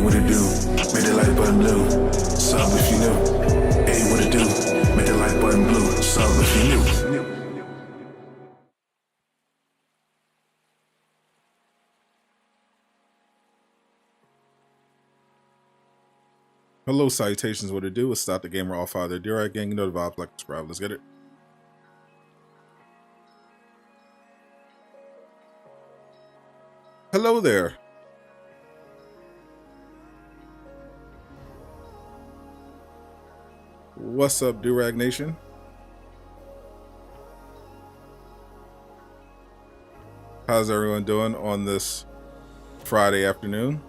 what it do? Make that like button blue. Sub if you new. Hey, what it do? Make that like button blue. Sub if you new. Hello, salutations, what it do? It's Stop the Gamer, all father, Durag gang, you know the vibes, like subscribe, let's get it. Hello there. What's up, Durag Nation? How's everyone doing on this Friday afternoon?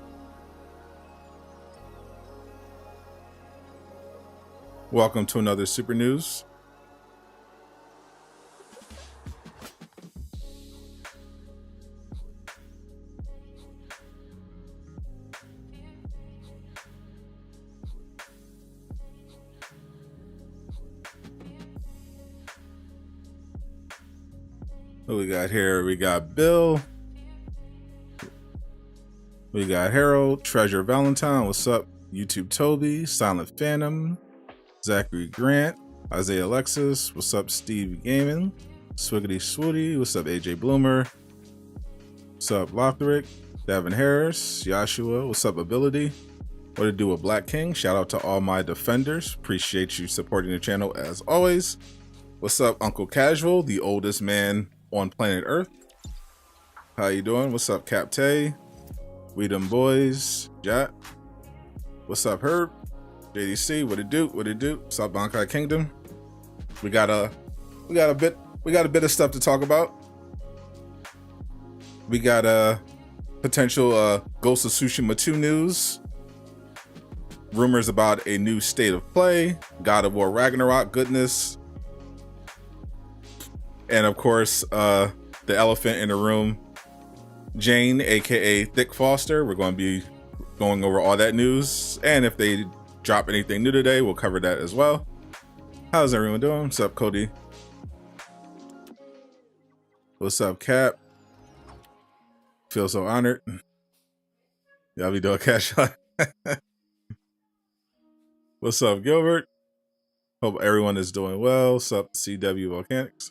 Welcome to another Super News. What we got here? We got Bill. We got Harold, Treasure Valentine. What's up? YouTube Toby, Silent Phantom, Zachary Grant, Isaiah Alexis. What's up? Steve Gaming, Swiggity Swooty. What's up? AJ Bloomer. What's up? Lothric, Davin Harris, Joshua. What's up? Ability. What to do with Black King? Shout out to all my defenders. Appreciate you supporting the channel as always. What's up, Uncle Casual, the oldest man on planet Earth? How you doing? What's up, Cap Tay? We them boys. Jack. What's up, Herb? JDC. What it do? What it do? What's up, Bankai Kingdom? We got a bit of stuff to talk about. We got a potential Ghost of Tsushima 2 news. Rumors about a new state of play. God of War Ragnarok goodness. And of course, the elephant in the room, Jane, aka Thick Foster. We're going to be going over all that news, and if they drop anything new today, we'll cover that as well. How's everyone doing? What's up, Cody? What's up, Cap? Feel so honored. Y'all be doing cash shot. What's up, Gilbert? Hope everyone is doing well. What's up, CW Volcanics?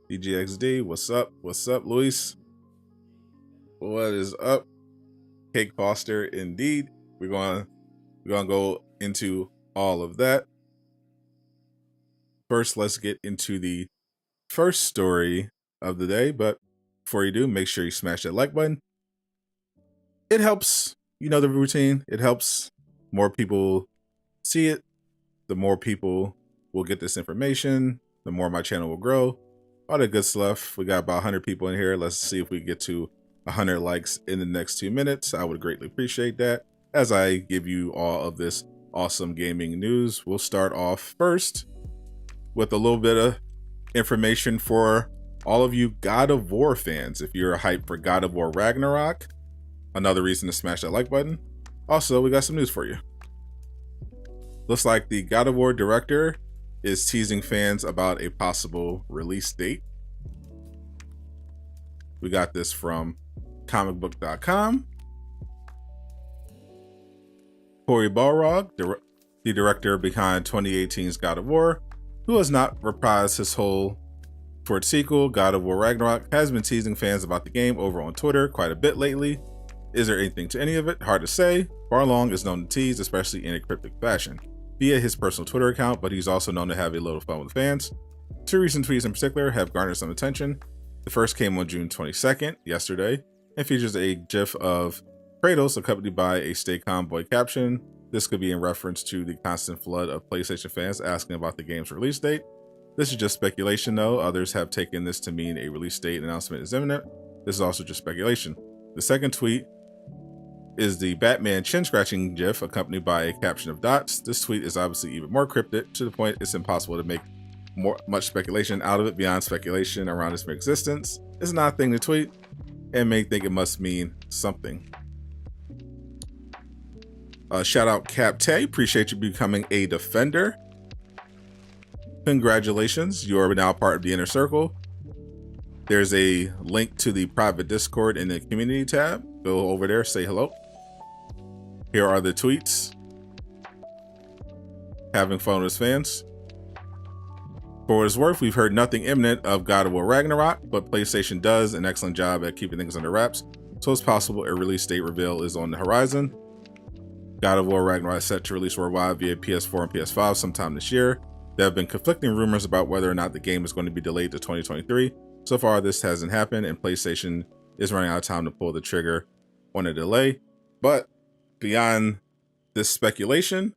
DGXD, what's up? What's up, Luis? What is up? Cake Foster, indeed. We're gonna go into all of that. First, let's get into the first story of the day. But before you do, make sure you smash that like button. It helps, you know the routine. It helps more people see it. The more people will get this information, the more my channel will grow. All the good stuff. We got about 100 people in here. Let's see if we get to 100 likes in the next 2 minutes. I would greatly appreciate that as I give you all of this awesome gaming news. We'll start off first with a little bit of information for all of you God of War fans. If you're hyped for God of War Ragnarok, another reason to smash that like button. Also, we got some news for you. Looks like the God of War director is teasing fans about a possible release date. We got this from comicbook.com. Cory Balrog, the director behind 2018's God of War, who has not reprised his role for its sequel, God of War Ragnarok, has been teasing fans about the game over on Twitter quite a bit lately. Is there anything to any of it? Hard to say. Balrog is known to tease, especially in a cryptic fashion, via his personal Twitter account, but he's also known to have a little fun with fans. 2 recent tweets in particular have garnered some attention. The first came on June 22nd, yesterday, and features a GIF of Kratos accompanied by a Stay Calm Boy caption. This could be in reference to the constant flood of PlayStation fans asking about the game's release date. This is just speculation though. Others have taken this to mean a release date announcement is imminent. This is also just speculation. The second tweet is the Batman chin scratching GIF accompanied by a caption of dots. This tweet is obviously even more cryptic, to the point it's impossible to make much speculation out of it beyond speculation around its mere existence. It's not a thing to tweet and may think it must mean something. Shout out Cap Tay, appreciate you becoming a defender. Congratulations, you are now part of the inner circle. There's a link to the private Discord in the community tab. Go over there, say hello. Here are the tweets. Having fun with his fans. For what it's worth, we've heard nothing imminent of God of War Ragnarok, but PlayStation does an excellent job at keeping things under wraps, so it's possible a release date reveal is on the horizon. God of War Ragnarok is set to release worldwide via PS4 and PS5 sometime this year. There have been conflicting rumors about whether or not the game is going to be delayed to 2023. So far, this hasn't happened, and PlayStation is running out of time to pull the trigger on a delay. But beyond this speculation,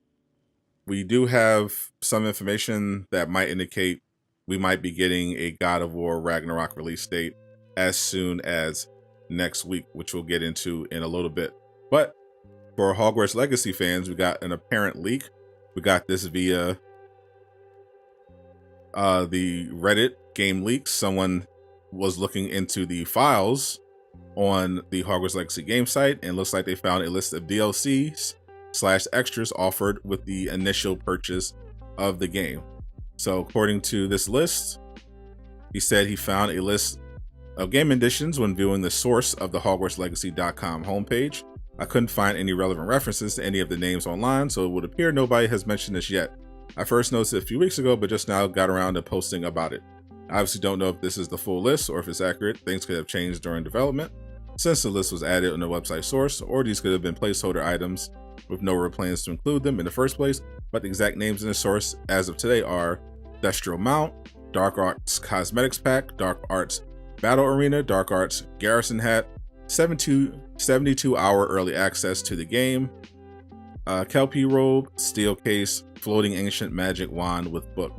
we do have some information that might indicate we might be getting a God of War Ragnarok release date as soon as next week, which we'll get into in a little bit. But for Hogwarts Legacy fans, we got an apparent leak. We got this via the Reddit game leaks. Someone was looking into the files on the Hogwarts Legacy game site, and looks like they found a list of DLCs / extras offered with the initial purchase of the game. So according to this list, he said he found a list of game editions when viewing the source of the HogwartsLegacy.com homepage. I couldn't find any relevant references to any of the names online, so it would appear nobody has mentioned this yet. I first noticed it a few weeks ago, but just now got around to posting about it. I obviously don't know if this is the full list or if it's accurate. Things could have changed during development since the list was added on the website source, or these could have been placeholder items with no real plans to include them in the first place. But the exact names in the source as of today are Destro Mount, Dark Arts Cosmetics Pack, Dark Arts Battle Arena, Dark Arts Garrison Hat, 72-hour early access to the game, Kelpie Robe, Steel Case, Floating Ancient Magic Wand with Book.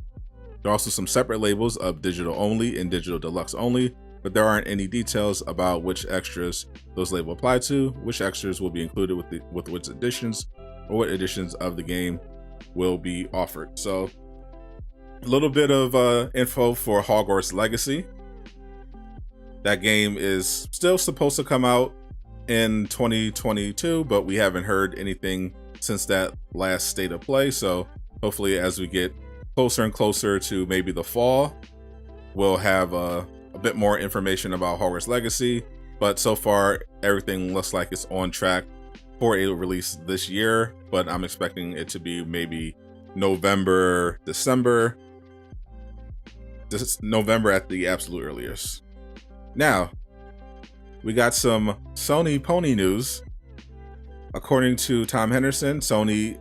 There are also some separate labels of Digital Only and Digital Deluxe Only, but there aren't any details about which extras those labels apply to, which extras will be included with which editions, or what editions of the game will be offered. So a little bit of info for Hogwarts Legacy. That game is still supposed to come out in 2022, but we haven't heard anything since that last state of play. So hopefully as we get closer and closer to maybe the fall, we'll have a bit more information about Hogwarts Legacy. But so far, everything looks like it's on track for a release this year, but I'm expecting it to be maybe November, December. This is November at the absolute earliest. Now, we got some Sony pony news. According to Tom Henderson, Sony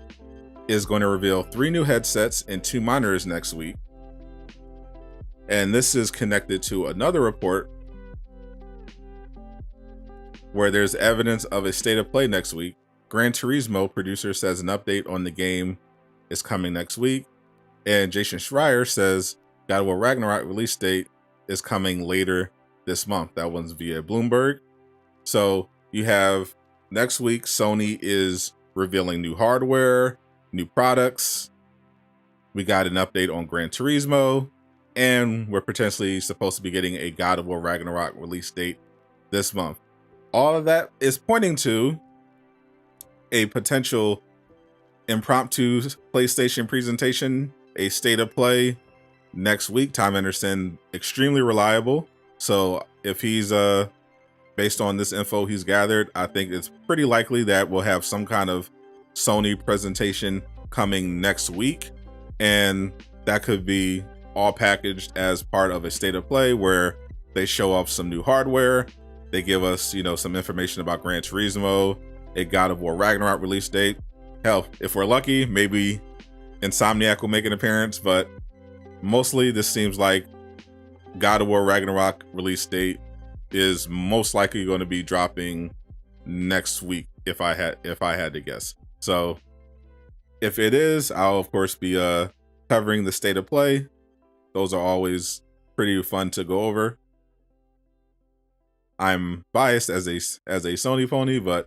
is going to reveal 3 new headsets and 2 monitors next week. And this is connected to another report where there's evidence of a state of play next week. Gran Turismo producer says an update on the game is coming next week. And Jason Schreier says God of War Ragnarok release date is coming later this month. That one's via Bloomberg. So you have next week, Sony is revealing new hardware, new products. We got an update on Gran Turismo, and we're potentially supposed to be getting a God of War Ragnarok release date this month. All of that is pointing to a potential impromptu PlayStation presentation, a state of play next week. Tom Henderson, extremely reliable. So if he's based on this info he's gathered, I think it's pretty likely that we'll have some kind of Sony presentation coming next week, and that could be all packaged as part of a state of play where they show off some new hardware. They give us, some information about Gran Turismo, a God of War Ragnarok release date. Hell, if we're lucky, maybe Insomniac will make an appearance, but mostly this seems like God of War Ragnarok release date is most likely going to be dropping next week if I had to guess. So if it is, I'll of course be covering the state of play. Those are always pretty fun to go over. I'm biased as a Sony pony, but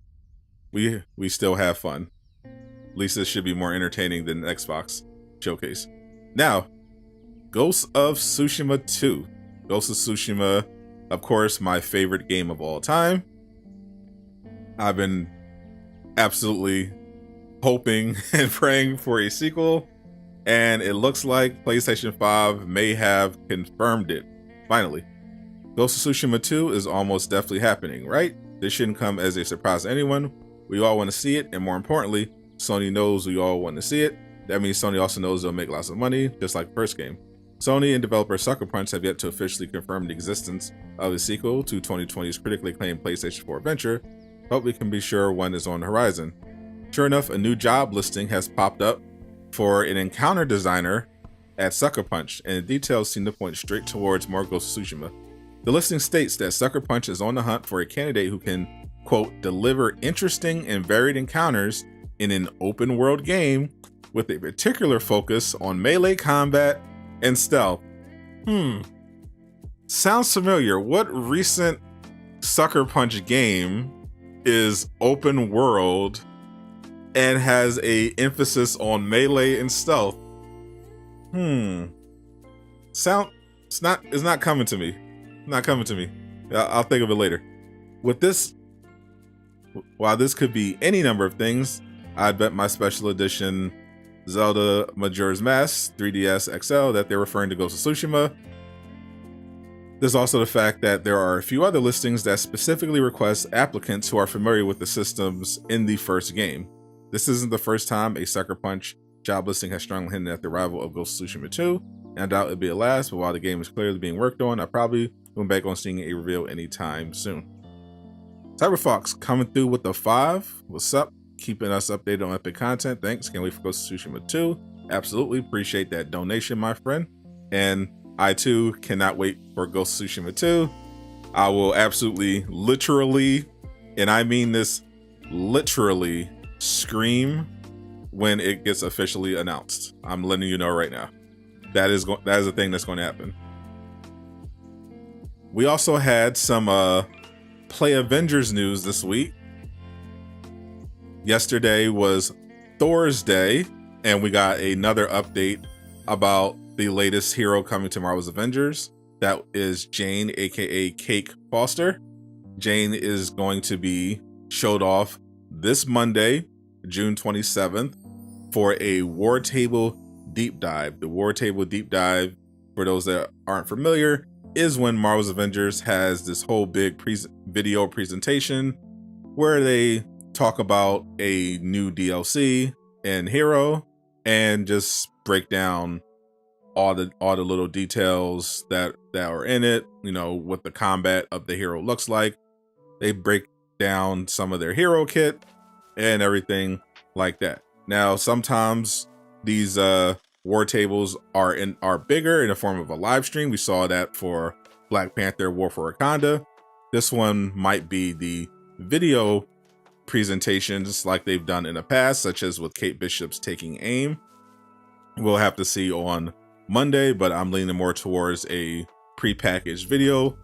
we still have fun. At least this should be more entertaining than the Xbox showcase. Now, Ghost of Tsushima 2. Ghost of Tsushima, of course, my favorite game of all time. I've been absolutely hoping and praying for a sequel, and it looks like PlayStation 5 may have confirmed it. Finally, Ghost of Tsushima 2 is almost definitely happening, right? This shouldn't come as a surprise to anyone. We all want to see it, and more importantly, Sony knows we all want to see it. That means Sony also knows they'll make lots of money, just like the first game. Sony and developer Sucker Punch have yet to officially confirm the existence of a sequel to 2020's critically acclaimed PlayStation 4 adventure, but we can be sure one is on the horizon. Sure enough, a new job listing has popped up for an encounter designer at Sucker Punch, and the details seem to point straight towards more Ghost of Tsushima. The listing states that Sucker Punch is on the hunt for a candidate who can, quote, deliver interesting and varied encounters in an open world game with a particular focus on melee combat and stealth. Sounds familiar. What recent Sucker Punch game is open world and has a emphasis on melee and stealth? It's not coming to me. Not coming to me. I'll think of it later. With this, while this could be any number of things, I'd bet my special edition Zelda Majora's Mask 3DS XL that they're referring to Ghost of Tsushima. There's also the fact that there are a few other listings that specifically request applicants who are familiar with the systems in the first game. This isn't the first time a Sucker Punch job listing has strongly hinted at the arrival of Ghost of Tsushima 2, and I doubt it'll be a last, but while the game is clearly being worked on, I probably won't bank on seeing a reveal anytime soon. CyberFox coming through with the 5. What's up? Keeping us updated on epic content. Thanks. Can't wait for Ghost of Tsushima 2. Absolutely appreciate that donation, my friend. And I too cannot wait for Ghost of Tsushima 2. I will absolutely, literally, and I mean this literally, scream when it gets officially announced. I'm letting you know right now. That is a thing that's going to happen. We also had some Play Avengers news this week. Yesterday was Thor's Day, and we got another update about the latest hero coming to Marvel's Avengers. That is Jane, aka Cake Foster. Jane is going to be showed off this Monday, June 27th, for a War Table Deep Dive. The War Table Deep Dive, for those that aren't familiar, is when Marvel's Avengers has this whole big video presentation where they talk about a new DLC and hero and just break down all the little details that are in it, you know, what the combat of the hero looks like. They break down some of their hero kit and everything like that. Now, sometimes these war tables are bigger in the form of a live stream. We saw that for Black Panther War for Wakanda. This one might be the video presentations like they've done in the past, such as with Kate Bishop's Taking Aim. We'll have to see on Monday, but I'm leaning more towards a pre-packaged video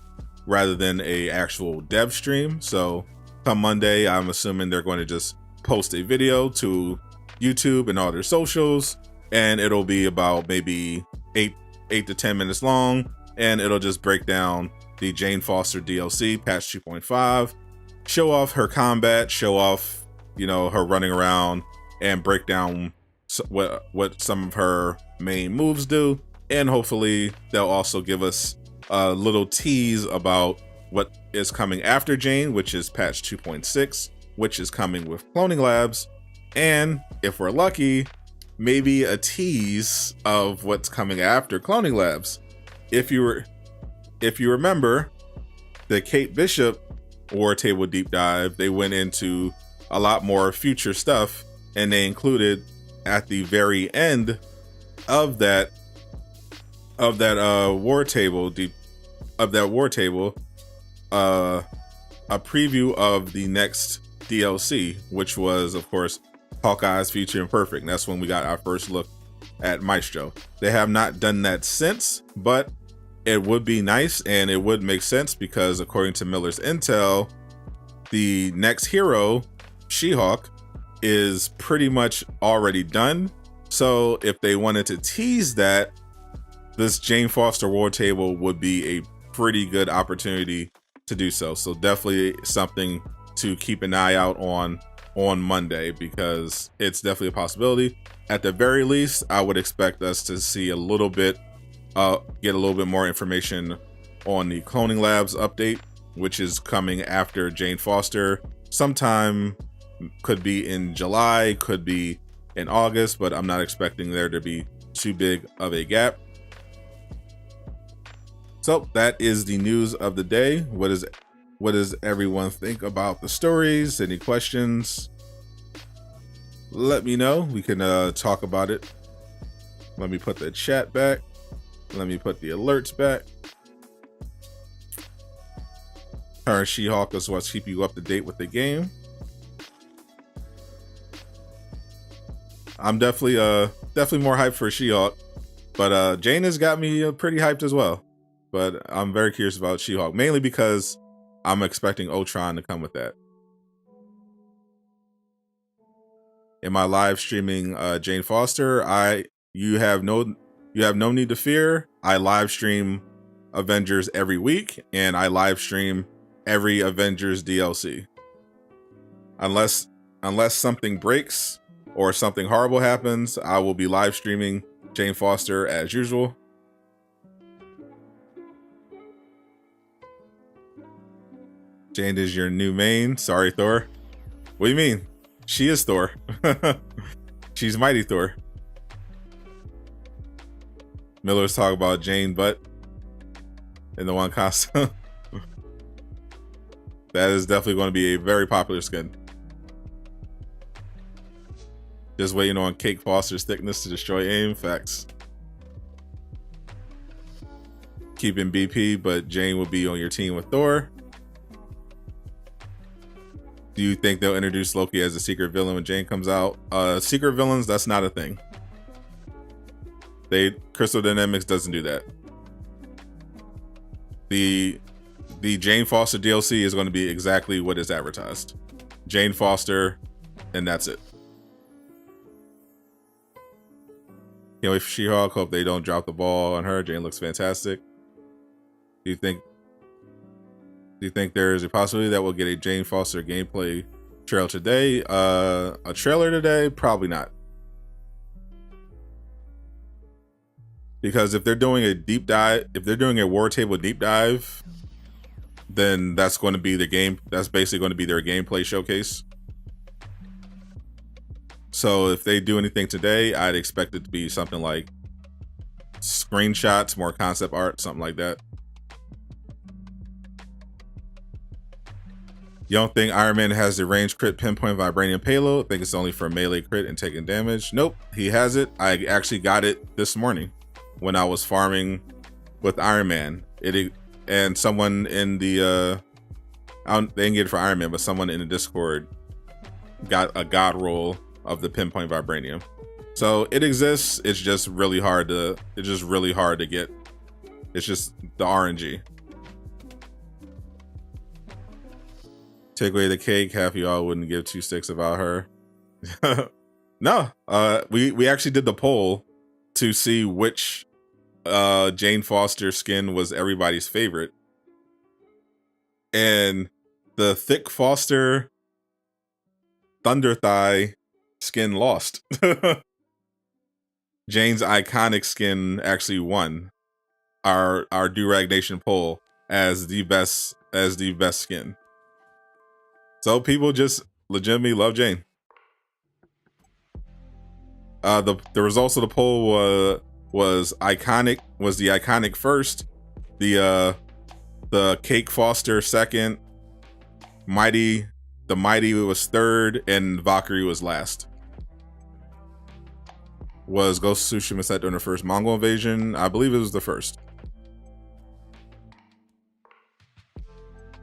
rather than a actual dev stream. So come Monday, I'm assuming they're going to just post a video to YouTube and all their socials, and it'll be about maybe 8 to 10 minutes long, and it'll just break down the Jane Foster DLC patch 2.5, show off her combat, show off, you know, her running around, and break down what some of her main moves do. And hopefully they'll also give us a little tease about what is coming after Jane, which is patch 2.6, which is coming with Cloning Labs. And if we're lucky, maybe a tease of what's coming after Cloning Labs. If you remember the Kate Bishop War Table Deep Dive, they went into a lot more future stuff, and they included at the very end of that war table a preview of the next DLC, which was of course Hawkeye's Future Imperfect. And that's when we got our first look at Maestro. They have not done that since, but it would be nice and it would make sense because according to Miller's intel, the next hero, She-Hulk, is pretty much already done. So if they wanted to tease that, this Jane Foster War Table would be a pretty good opportunity to do so. So definitely something to keep an eye out on Monday, because it's definitely a possibility. At the very least, I would expect us to see get a little bit more information on the Cloning Labs update, which is coming after Jane Foster sometime Could be in July, could be in August, but I'm not expecting there to be too big of a gap. So that is the news of the day. What does everyone think about the stories? Any questions? Let me know. We can talk about it. Let me put the chat back. Let me put the alerts back. Her and She-Hulk is what's keep you up to date with the game. I'm definitely more hyped for She-Hulk, but Jane has got me pretty hyped as well. But I'm very curious about She-Hulk, mainly because I'm expecting Ultron to come with that. In my live streaming Jane Foster, you have no need to fear. I live stream Avengers every week, and I live stream every Avengers DLC. Unless something breaks or something horrible happens, I will be live streaming Jane Foster as usual. Jane is your new main. Sorry, Thor. What do you mean? She is Thor. She's Mighty Thor. Miller's talking about Jane butt in the one costume. That is definitely going to be a very popular skin. Just waiting on Cake Foster's thickness to destroy aim. Facts. Keeping BP, but Jane will be on your team with Thor. Do you think they'll introduce Loki as a secret villain when Jane comes out? Secret villains, that's not a thing. Crystal Dynamics doesn't do that. The Jane Foster DLC is going to be exactly what is advertised. Jane Foster, and that's it. Can't wait for She-Hulk. Hope they don't drop the ball on her. Jane looks fantastic. Do you think there is a possibility that we'll get a Jane Foster gameplay trailer today? A trailer today? Probably not. Because if they're doing a deep dive, if they're doing a War Table deep dive, then that's going to be the game. That's basically going to be their gameplay showcase. So if they do anything today, I'd expect it to be something like screenshots, more concept art, something like that. You don't think Iron Man has the range crit pinpoint vibranium payload? Think it's only for melee crit and taking damage? Nope, he has it. I actually got it this morning when I was farming with Iron Man. And someone in the they didn't get it for Iron Man, but someone in the Discord got a god roll of the pinpoint vibranium. So it exists. It's just really hard to get. It's just the RNG. Take away the cake, half of y'all wouldn't give 2 sticks about her. No, we actually did the poll to see which Jane Foster skin was everybody's favorite, and the thick Foster Thunder Thigh skin lost. Jane's iconic skin actually won our Durag Nation poll as the best skin. So people just legitimately love Jane. The results of the poll was the iconic first, the Cake Foster second, the Mighty was third, and Valkyrie was last. Was Ghost of Tsushima set during the first Mongol invasion? I believe it was the first.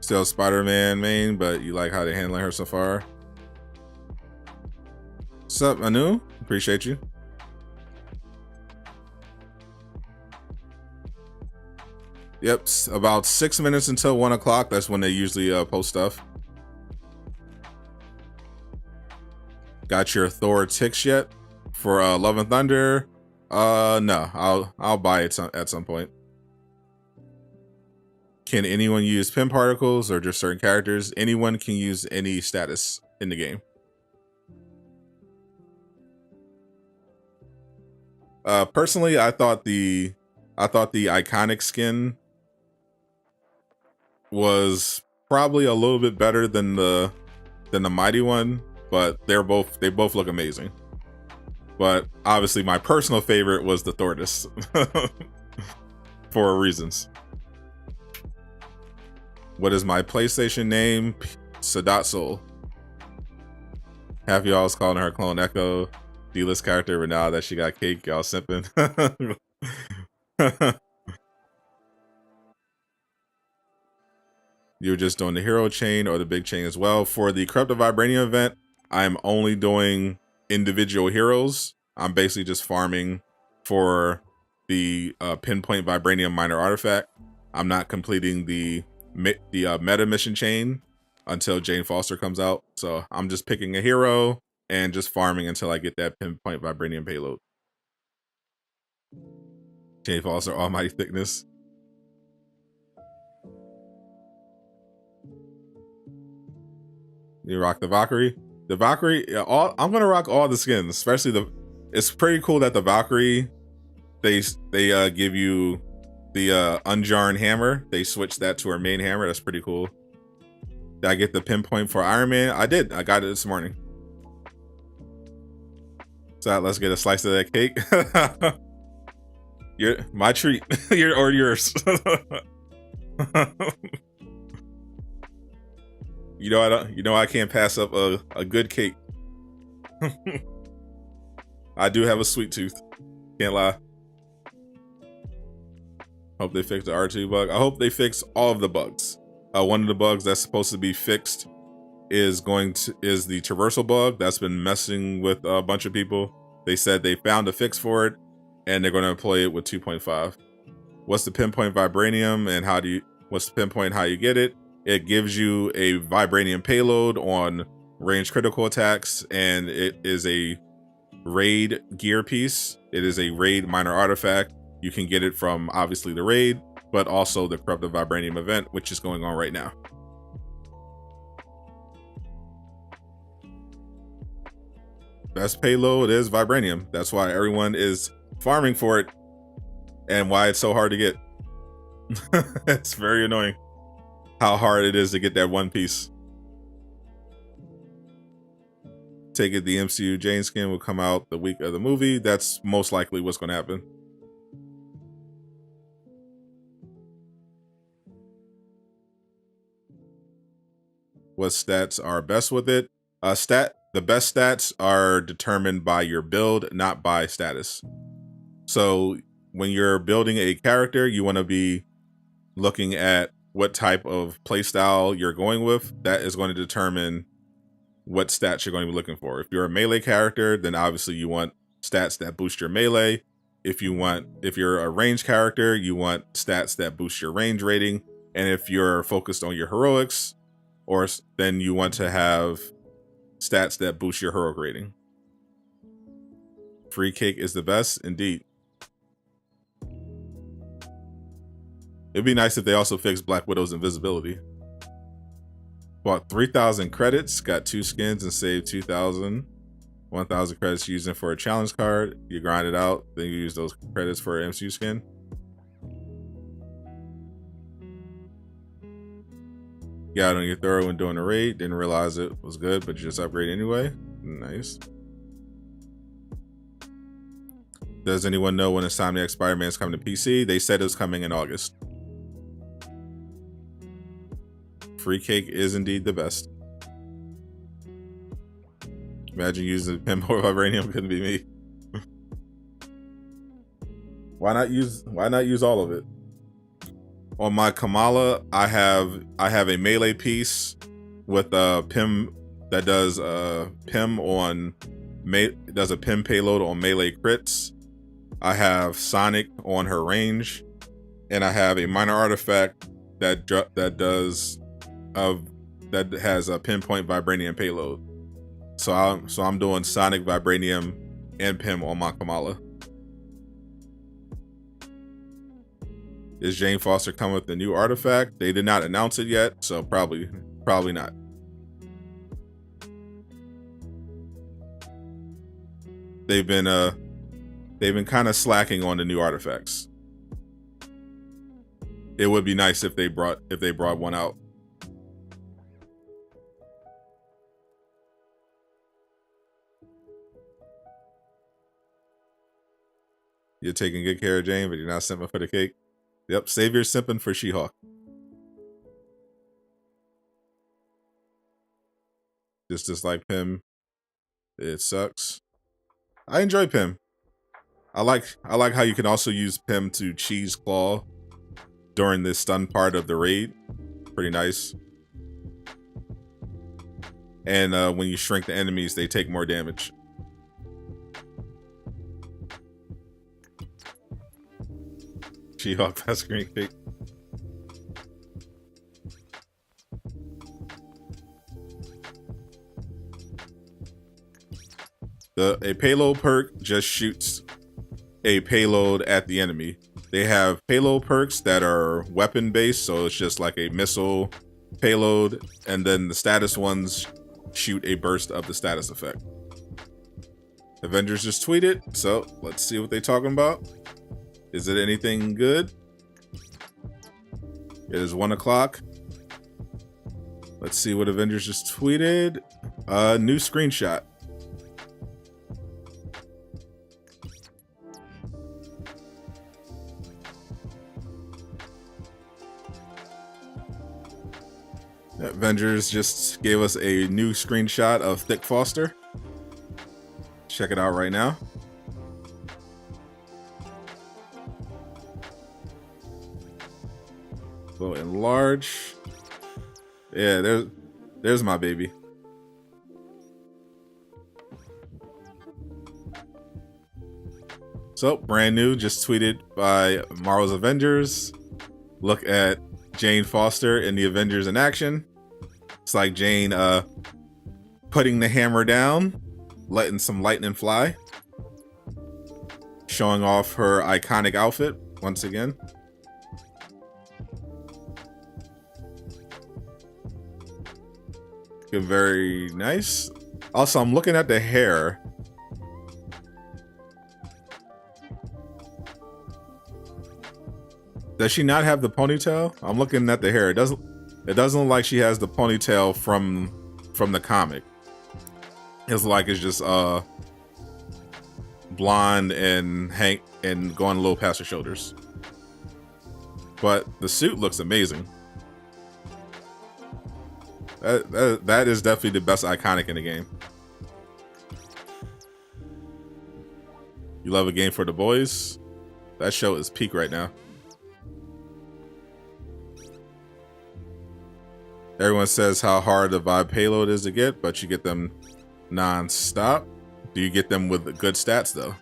Still Spider-Man main, but you like how they're handling her so far. What's up, Anu? Appreciate you. Yep, about 6 minutes until 1 o'clock. That's when they usually post stuff. Got your Thor ticks yet for Love and Thunder? No, I'll buy it at some point. Can anyone use pin particles or just certain characters? Anyone can use any status in the game. Personally, I thought the iconic skin was probably a little bit better than the Mighty one, but they both look amazing. But obviously, my personal favorite was the tortoise for reasons. What is my PlayStation name? Sadot Soul. Half y'all was calling her Clone Echo, D-list character, but now that she got cake, y'all simping. You're just doing the hero chain or the big chain as well. For the Corrupted Vibranium event, I'm only doing individual heroes. I'm basically just farming for the pinpoint vibranium minor artifact. I'm not completing the meta mission chain until Jane Foster comes out. So I'm just picking a hero and just farming until I get that pinpoint vibranium payload. Jane Foster, almighty thickness. You rock the Valkyrie. The Valkyrie, I'm gonna rock all the skins, especially it's pretty cool that the Valkyrie, they give you the Unjarn hammer. They switched that to her main hammer. That's pretty cool. Did I get the pinpoint for Iron Man? I did. I got it this morning. So let's get a slice of that cake. My treat. Yours. I can't pass up a good cake. I do have a sweet tooth. Can't lie. Hope they fix the R2 bug. I hope they fix all of the bugs. One of the bugs that's supposed to be fixed is the traversal bug that's been messing with a bunch of people. They said they found a fix for it and they're going to employ it with 2.5. What's the pinpoint vibranium and what's the pinpoint how you get it? It gives you a vibranium payload on range critical attacks, and it is a raid gear piece. It is a raid minor artifact. You can get it from obviously the raid, but also the Corrupted Vibranium event, which is going on right now. Best payload is vibranium. That's why everyone is farming for it and why it's so hard to get. It's very annoying how hard it is to get that one piece. Take it the MCU Jane skin will come out the week of the movie. That's most likely what's going to happen. What stats are best with it? The best stats are determined by your build, not by status. So when you're building a character, you want to be looking at what type of playstyle you're going with. That is going to determine what stats you're going to be looking for. If you're a melee character, then obviously you want stats that boost your melee. If you're a range character, you want stats that boost your range rating. And if you're focused on your heroics, then you want to have stats that boost your heroic rating. Free cake is the best, indeed. It'd be nice if they also fixed Black Widow's invisibility. Bought 3,000 credits, got 2 skins, and saved 2,000. 1,000 credits using for a challenge card. You grind it out, then you use those credits for an MCU skin. Got on your throw when doing a raid. Didn't realize it was good, but you just upgrade anyway. Nice. Does anyone know when Insomniac Spider-Man is coming to PC? They said it was coming in August. Free cake is indeed the best. Imagine using the pinpoint vibranium. Couldn't be me. Why not use all of it? On my Kamala, I have a melee piece with a PIM that does a PIM payload on melee crits. I have Sonic on her range, and I have a minor artifact that has a pinpoint vibranium payload. So I'm doing Sonic, vibranium, and PIM on my Kamala. Is Jane Foster coming with the new artifact? They did not announce it yet, so probably not. They've been kind of slacking on the new artifacts. It would be nice if they brought one out. You're taking good care of Jane, but you're not simping for the cake. Yep, save your simping for She-Hulk. Just like Pym. It sucks. I enjoy Pym. I like how you can also use Pym to cheese claw during the stun part of the raid. Pretty nice. And when you shrink the enemies, they take more damage. She-Hulk fast green cake. A payload perk just shoots a payload at the enemy. They have payload perks that are weapon based, so it's just like a missile payload, and then the status ones shoot a burst of the status effect. Avengers just tweeted, so let's see what they're talking about. Is it anything good? It is 1 o'clock. Let's see what Avengers just tweeted. New screenshot. Avengers just gave us a new screenshot of Thick Foster. Check it out right now. Go enlarge. Yeah, there's my baby. So, brand new, just tweeted by Marvel's Avengers. Look at Jane Foster in the Avengers in action. It's like Jane putting the hammer down, letting some lightning fly. Showing off her iconic outfit once again. Very nice. Also, I'm looking at the hair. Does she not have the ponytail? I'm looking at the hair. It doesn't look like she has the ponytail from the comic. It's like it's just blonde and going a little past her shoulders. But the suit looks amazing. That is definitely the best iconic in the game. You love a game for the boys? That show is peak right now. Everyone says how hard the vibe payload is to get, but you get them non-stop. Do you get them with good stats though?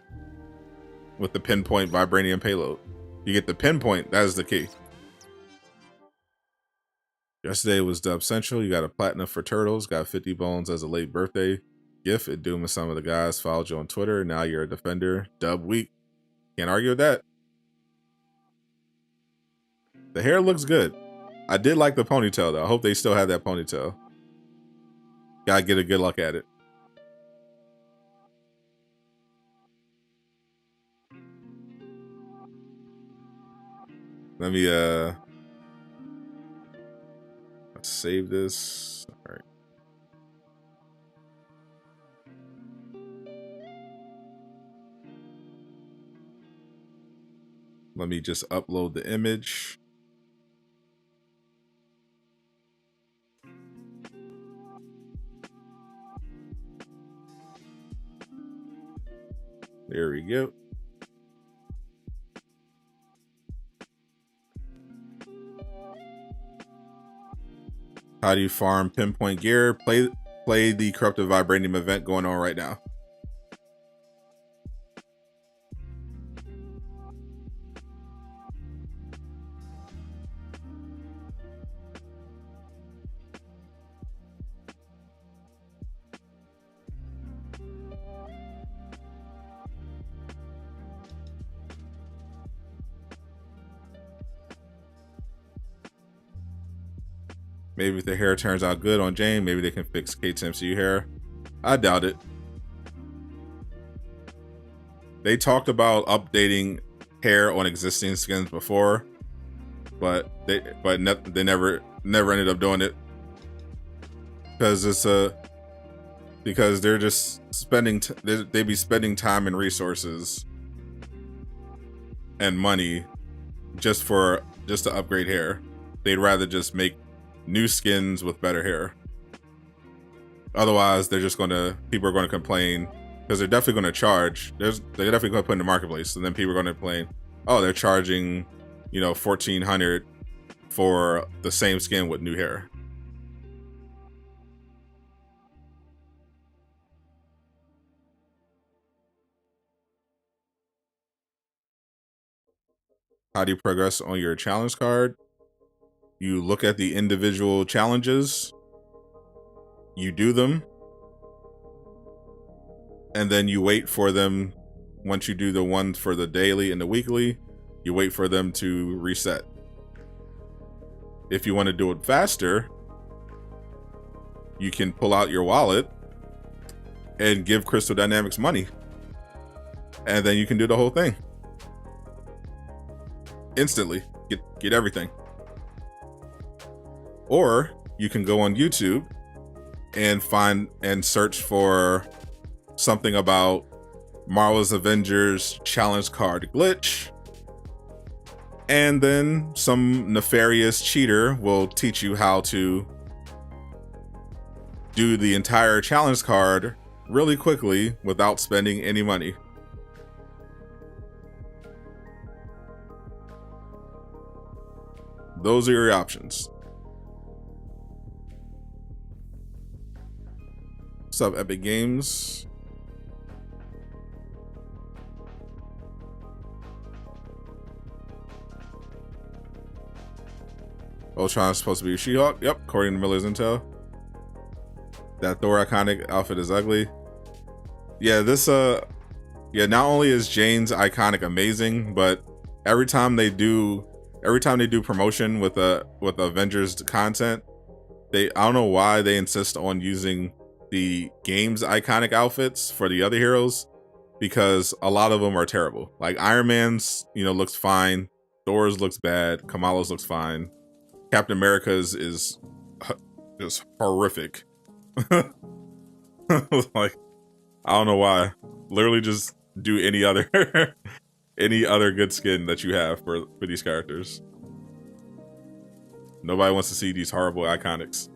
With the pinpoint vibranium payload. You get the pinpoint, that is the key. Yesterday was Dub Central. You got a platinum for Turtles, got 50 bones as a late birthday gift at Doom, and some of the guys followed you on Twitter. Now you're a defender. Dub week. Can't argue with that. The hair looks good. I did like the ponytail though. I hope they still have that ponytail. Gotta get a good look at it. Let me let's save this. All right. Let me just upload the image. There we go. How do you farm pinpoint gear? Play the corrupted vibranium event going on right now. Maybe if the hair turns out good on Jane, maybe they can fix Kate's MCU hair. I doubt it. They talked about updating hair on existing skins before, but they never ended up doing it because because they're just spending they be spending time and resources and money just to upgrade hair. They'd rather just make new skins with better hair. Otherwise, people are going to complain, because they're definitely going to charge. They're definitely going to put in the marketplace, and then people are going to complain, oh, they're charging, $1,400 for the same skin with new hair. How do you progress on your challenge card? You look at the individual challenges, you do them, and then you wait for them. Once you do the ones for the daily and the weekly, you wait for them to reset. If you want to do it faster, you can pull out your wallet and give Crystal Dynamics money, and then you can do the whole thing instantly. Get everything. Or you can go on YouTube and find and search for something about Marvel's Avengers challenge card glitch, and then some nefarious cheater will teach you how to do the entire challenge card really quickly without spending any money. Those are your options. What's up, Epic Games? Ultron is supposed to be She-Hulk. Yep, according to Miller's intel. That Thor iconic outfit is ugly. Yeah, not only is Jane's iconic amazing, but every time they do promotion with Avengers content, I don't know why they insist on using the game's iconic outfits for the other heroes, because a lot of them are terrible. Like Iron Man's, looks fine. Thor's looks bad. Kamala's looks fine. Captain America's is just horrific. Like, I don't know why. Literally just do any other good skin that you have for these characters. Nobody wants to see these horrible iconics.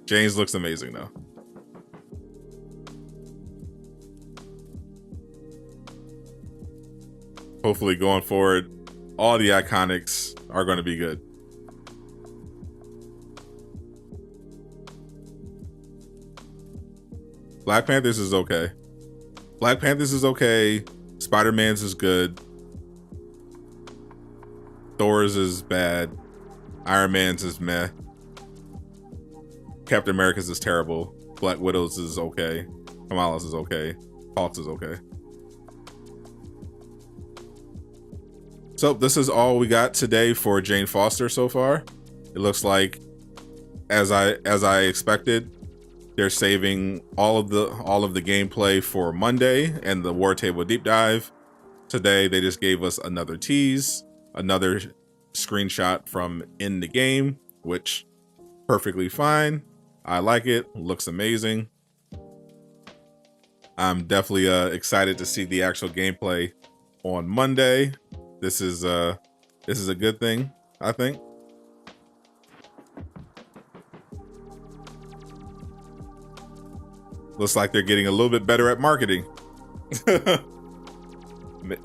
Jane's looks amazing though. Hopefully going forward, all the iconics are going to be good. Black Panthers is okay. Spider-Man's is good. Thor's is bad. Iron Man's is meh. Captain America's is terrible. Black Widow's is okay. Kamala's is okay. Hulk's is okay. So this is all we got today for Jane Foster so far. It looks like, as I expected, they're saving all of the gameplay for Monday and the War Table Deep Dive. Today they just gave us another tease, another screenshot from in the game, which perfectly fine. I like it. Looks amazing. I'm definitely excited to see the actual gameplay on Monday. This is a good thing, I think. Looks like they're getting a little bit better at marketing.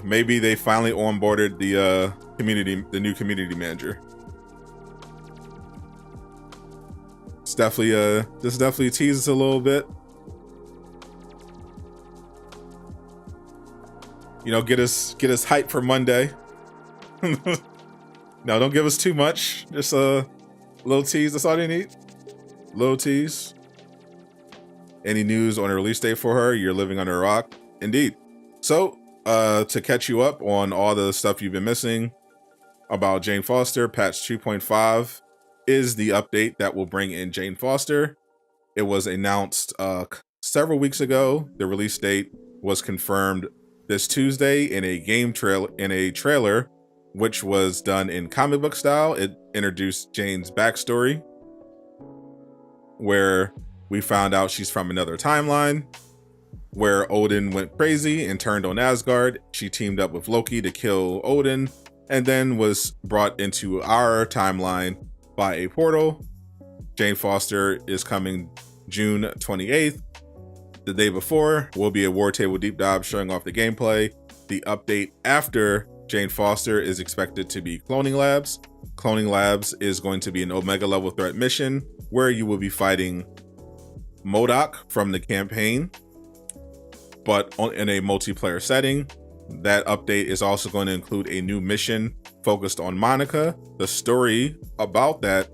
Maybe they finally onboarded the new community manager. It's definitely this definitely teases a little bit. Get us hyped for Monday. No, don't give us too much. Just a little tease. That's all you need. Little tease. Any news on a release date for her? You're living under a rock. Indeed. So, to catch you up on all the stuff you've been missing about Jane Foster, patch 2.5 is the update that will bring in Jane Foster. It was announced several weeks ago. The release date was confirmed this Tuesday in a trailer, which was done in comic book style. It introduced Jane's backstory, where we found out she's from another timeline. where Odin went crazy and turned on Asgard. She teamed up with Loki to kill Odin and then was brought into our timeline by a portal. Jane Foster is coming June 28th. The day before will be a War Table Deep Dive showing off the gameplay. The update after Jane Foster is expected to be Cloning Labs. Cloning Labs is going to be an Omega level threat mission where you will be fighting MODOK from the campaign, but in a multiplayer setting. That update is also going to include a new mission focused on Monica. The story about that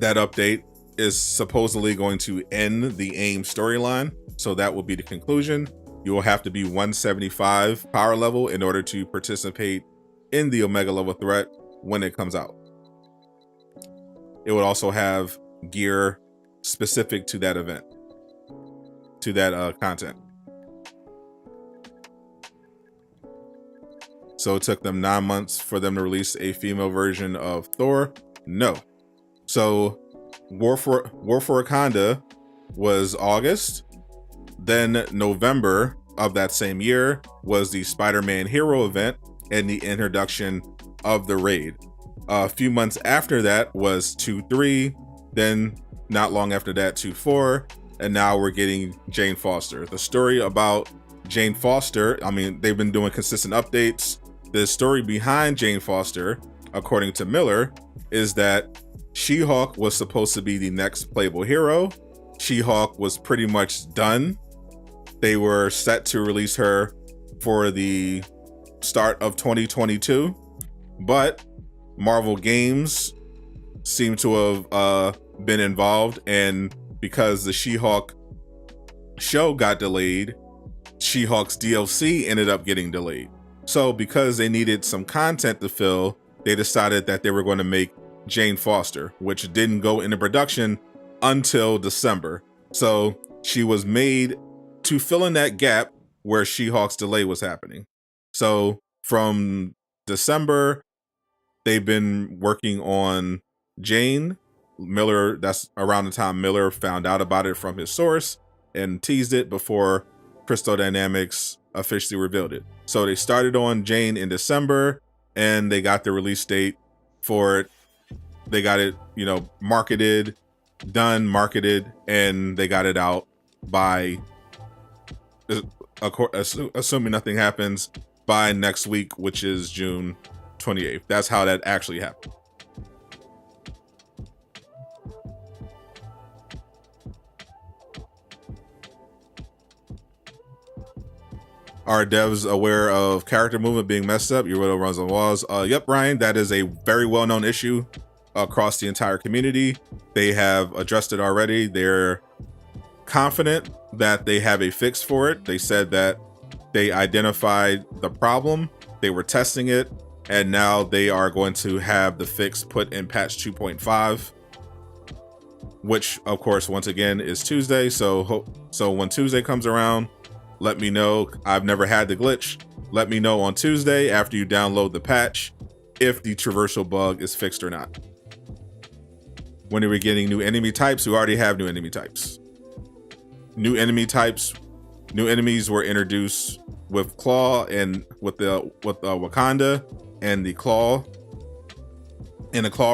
update is supposedly going to end the AIM storyline, so that will be the conclusion. You will have to be 175 power level in order to participate in the Omega level threat when it comes out. It would also have gear specific to that event, to that content. So it took them 9 months for them to release a female version of Thor? No. So War for Wakanda was August. Then November of that same year was the Spider-Man Hero event and the introduction of the raid. A few months after that was 2-3, then not long after that 2-4, and now we're getting Jane Foster. The story about Jane Foster, I mean, they've been doing consistent updates. The story behind Jane Foster, according to Miller, is that She-Hulk was supposed to be the next playable hero. She-Hulk was pretty much done. They were set to release her for the start of 2022, but Marvel Games seem to have been involved, and because the She-Hulk show got delayed, She-Hulk's DLC ended up getting delayed. So because they needed some content to fill, they decided that they were going to make Jane Foster, which didn't go into production until December. So she was made to fill in that gap where She-Hulk's delay was happening. So from December, they've been working on Jane. Miller, that's around the time Miller found out about it from his source and teased it before Crystal Dynamics officially revealed it. So they started on Jane in December and they got the release date for it. They got it, marketed, and they got it out by, assuming nothing happens, by next week, which is June 28th. That's how that actually happened. Are devs aware of character movement being messed up? Your widow runs on walls. Yep, Ryan, that is a very well-known issue across the entire community. They have addressed it already. They're confident that they have a fix for it. They said that they identified the problem, they were testing it, and now they are going to have the fix put in patch 2.5, which of course, once again, is Tuesday. So when Tuesday comes around, let me know. I've never had the glitch. Let me know on Tuesday after you download the patch if the traversal bug is fixed or not. When are we getting new enemy types? We already have new enemy types. New enemies were introduced with Claw and with Wakanda and the Claw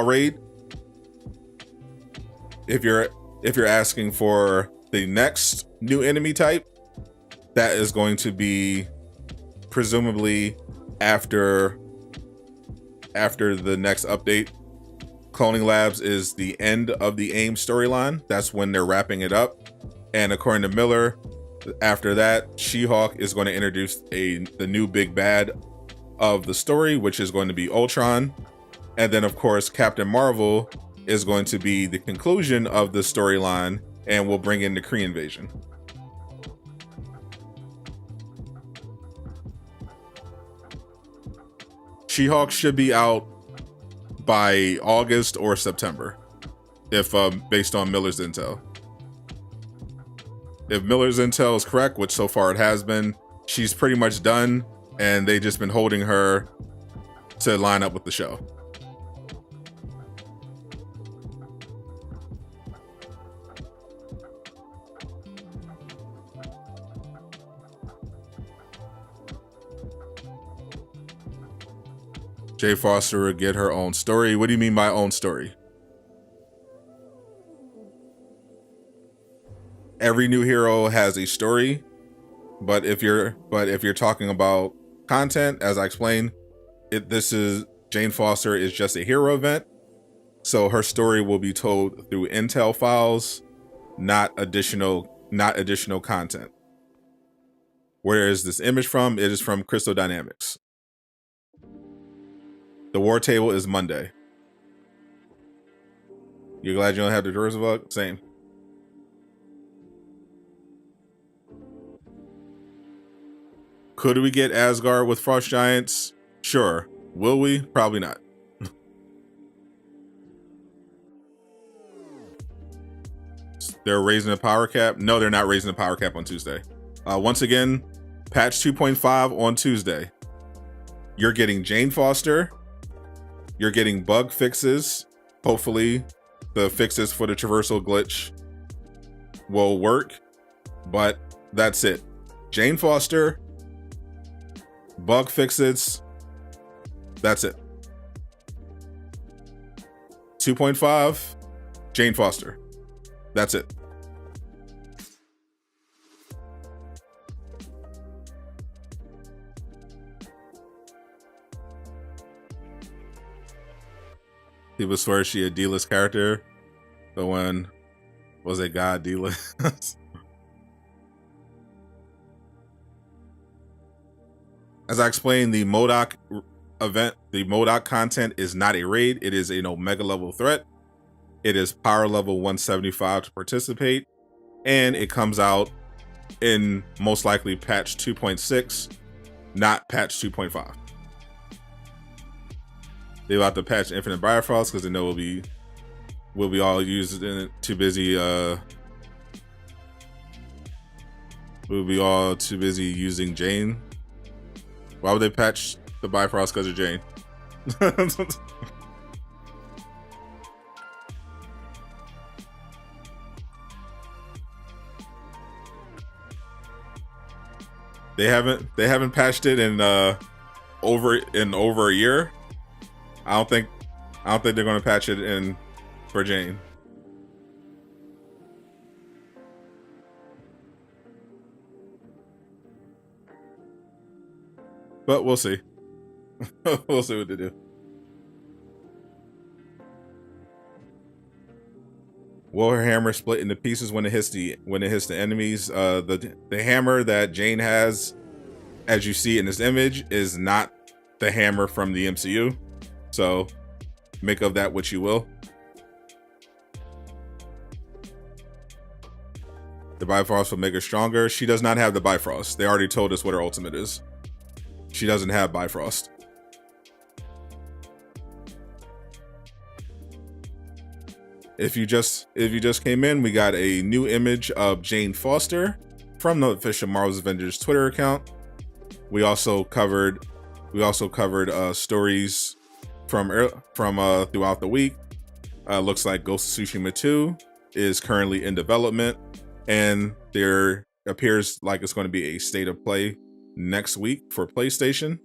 raid. If you're asking for the next new enemy type, that is going to be presumably after the next update. Cloning Labs is the end of the AIM storyline. That's when they're wrapping it up. And according to Miller, after that, She-Hulk is going to introduce the new big bad of the story, which is going to be Ultron. And then, of course, Captain Marvel is going to be the conclusion of the storyline and will bring in the Kree invasion. She-Hulk should be out by August or September, if based on Miller's intel. If Miller's intel is correct, which so far it has been, she's pretty much done, and they've just been holding her to line up with the show. Jay Foster will get her own story. What do you mean by own story? Every new hero has a story, but if you're talking about content, as I explained, this is Jane Foster is just a hero event, so her story will be told through intel files, not additional content. Where is this image from? It is from Crystal Dynamics. The war table is Monday. You glad you don't have the Jerusalem? Same. Could we get Asgard with Frost Giants? Sure. Will we? Probably not. They're raising the power cap? No, they're not raising the power cap on Tuesday. Once again, patch 2.5 on Tuesday. You're getting Jane Foster. You're getting bug fixes. Hopefully, the fixes for the traversal glitch will work. But that's it. Jane Foster, bug fixes. That's it. 2.5, Jane Foster. That's it. People swear she a D-list character, but when was it God D-list? As I explained, the MODOK event, the MODOK content is not a raid. It is an Omega level threat. It is power level 175 to participate, and it comes out in most likely patch 2.6, not patch 2.5. They about to patch Infinite Bifrost because they know we'll be all used in it. Too busy. We'll be all too busy using Jane. Why would they patch the Bifrost because of Jane? They haven't patched it in over a year. I don't think they're going to patch it in for Jane. But we'll see. We'll see what they do. Will her hammer split into pieces when it hits the enemies? The hammer that Jane has, as you see in this image, is not the hammer from the MCU. So make of that what you will. The Bifrost will make her stronger. She does not have the Bifrost. They already told us what her ultimate is. She doesn't have Bifrost. If you just came in, we got a new image of Jane Foster from the official Marvel's Avengers Twitter account. We also covered stories from throughout the week. Looks like Ghost of Tsushima 2 is currently in development, and there appears like it's going to be a state of play next week for PlayStation,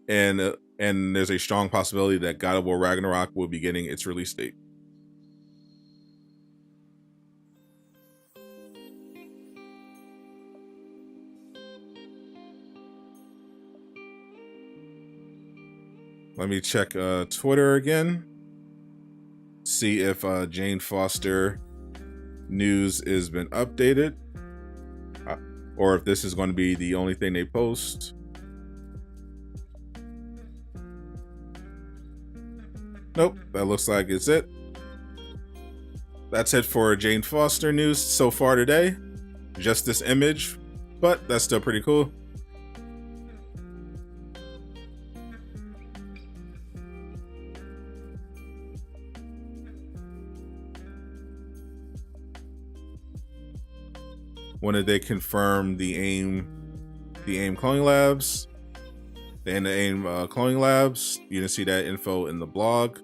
and there's a strong possibility that God of War Ragnarok will be getting its release date. Let me check Twitter again, see if Jane Foster news has been updated, or if this is going to be the only thing they post. Nope, that looks like it's it. That's it for Jane Foster news so far today. Just this image, but that's still pretty cool. When did they confirm the AIM cloning labs? The AIM cloning labs. You didn't see that info in the blog.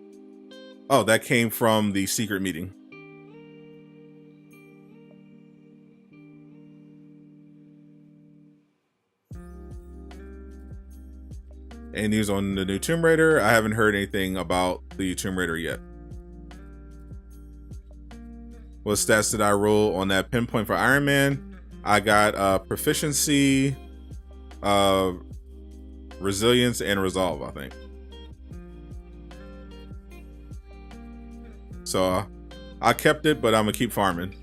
Oh, that came from the secret meeting. Any news on the new Tomb Raider? I haven't heard anything about the Tomb Raider yet. What stats did I roll on that pinpoint for Iron Man? I got proficiency, resilience, and resolve, I think. So I kept it, but I'm gonna keep farming.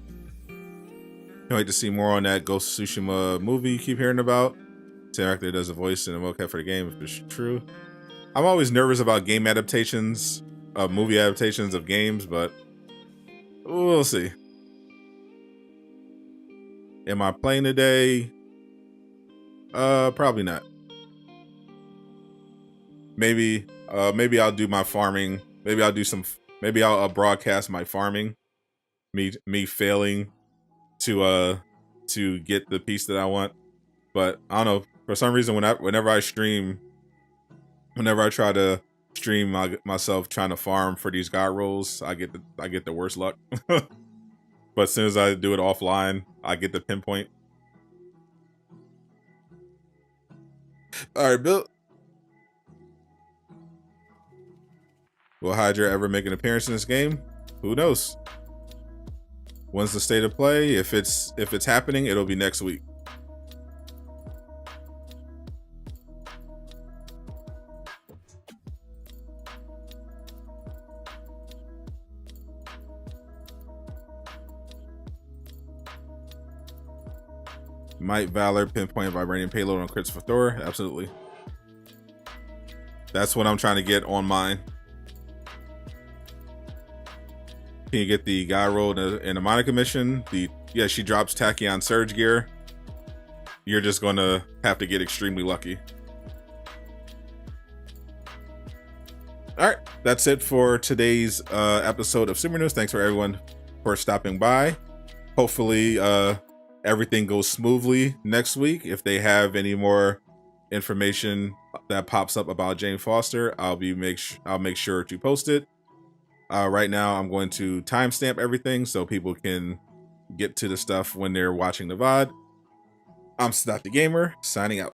Can't wait to see more on that Ghost of Tsushima movie you keep hearing about. Same actor does a voice and a mocap for the game, if it's true. I'm always nervous about game adaptations, movie adaptations of games, but we'll see. Am I playing today? Probably not. Maybe I'll do my farming. Maybe I'll broadcast my farming. Me failing to get the piece that I want. But I don't know. For some reason, whenever I try to stream myself trying to farm for these god rolls, I get the worst luck. But as soon as I do it offline, I get the pinpoint. All right, Bill. Will Hydra ever make an appearance in this game? Who knows? When's the state of play? If it's happening, it'll be next week. Might Valor pinpoint vibranium payload on crits for Thor? Absolutely. That's what I'm trying to get on mine. Can you get the guy roll in a Monica mission? Yeah, she drops Tachyon Surge gear. You're just gonna have to get extremely lucky. Alright, that's it for today's episode of Super News. Thanks for everyone for stopping by. Hopefully everything goes smoothly next week. If they have any more information that pops up about Jane Foster, I'll make sure to post it. Right now, I'm going to timestamp everything so people can get to the stuff when they're watching the VOD. I'm Sadot the Gamer, signing out.